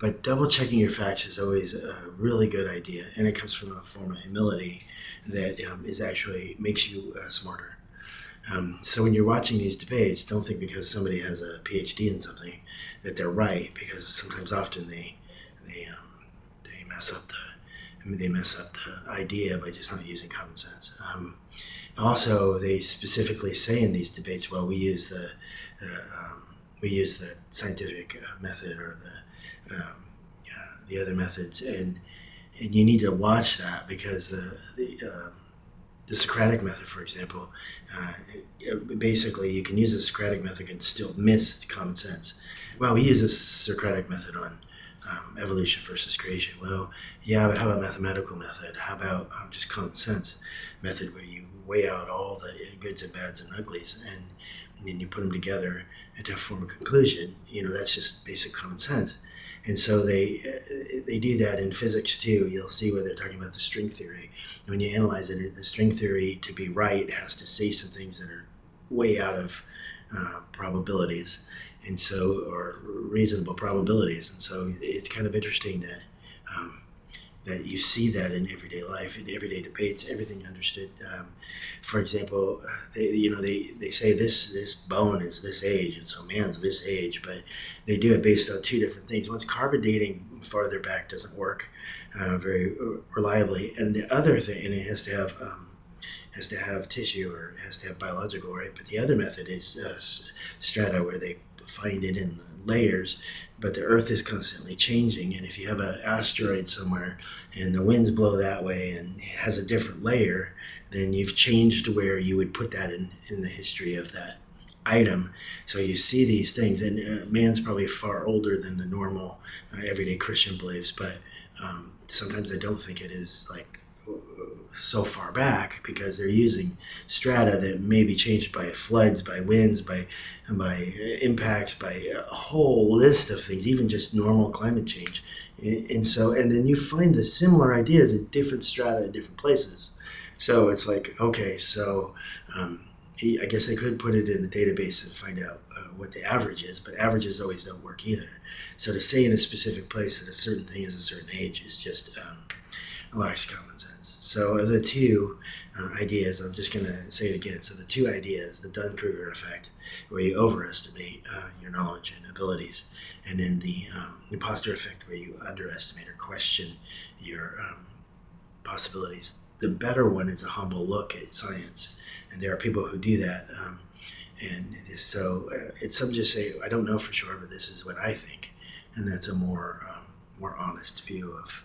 But double checking your facts is always a really good idea, and it comes from a form of humility that is actually makes you smarter. So when you're watching these debates, don't think because somebody has a PhD in something that they're right, because often they mess up the idea by just not using common sense. Also, they specifically say in these debates, well, we use the scientific method or the other methods, and you need to watch that, because the Socratic Method, for example, basically you can use the Socratic Method and still miss common sense. Well, we use the Socratic Method on evolution versus creation. Well, yeah, but how about mathematical method? How about just common sense method, where you weigh out all the goods and bads and uglies, and then you put them together and to form a conclusion? That's just basic common sense. And so they do that in physics too. You'll see where they're talking about the string theory. When you analyze it, the string theory, to be right, has to say some things that are way out of probabilities, and so, or reasonable probabilities. And so it's kind of interesting that you see that in everyday life, in everyday debates, everything understood. For example, they say this bone is this age, and so man's this age, but they do it based on two different things. One's carbon dating farther back doesn't work very reliably, and the other thing, and it has to have tissue, or has to have biological, right? But the other method is strata, where they find it in the layers, but the Earth is constantly changing, and if you have an asteroid somewhere and the winds blow that way and it has a different layer, then you've changed where you would put that in the history of that item. So you see these things, and man's probably far older than the normal everyday Christian believes, but sometimes I don't think it is like so far back, because they're using strata that may be changed by floods, by winds, by impacts, by a whole list of things, even just normal climate change. And then you find the similar ideas in different strata in different places. So it's like, okay, so I guess they could put it in a database and find out what the average is, but averages always don't work either. So to say in a specific place that a certain thing is a certain age is just lacks common sense. So of the two ideas, I'm just going to say it again. So the two ideas, the Dunning-Kruger effect, where you overestimate your knowledge and abilities, and then the imposter effect, where you underestimate or question your possibilities. The better one is a humble look at science, and there are people who do that. And so some just say, I don't know for sure, but this is what I think, and that's a more honest view of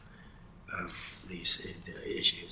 these issues.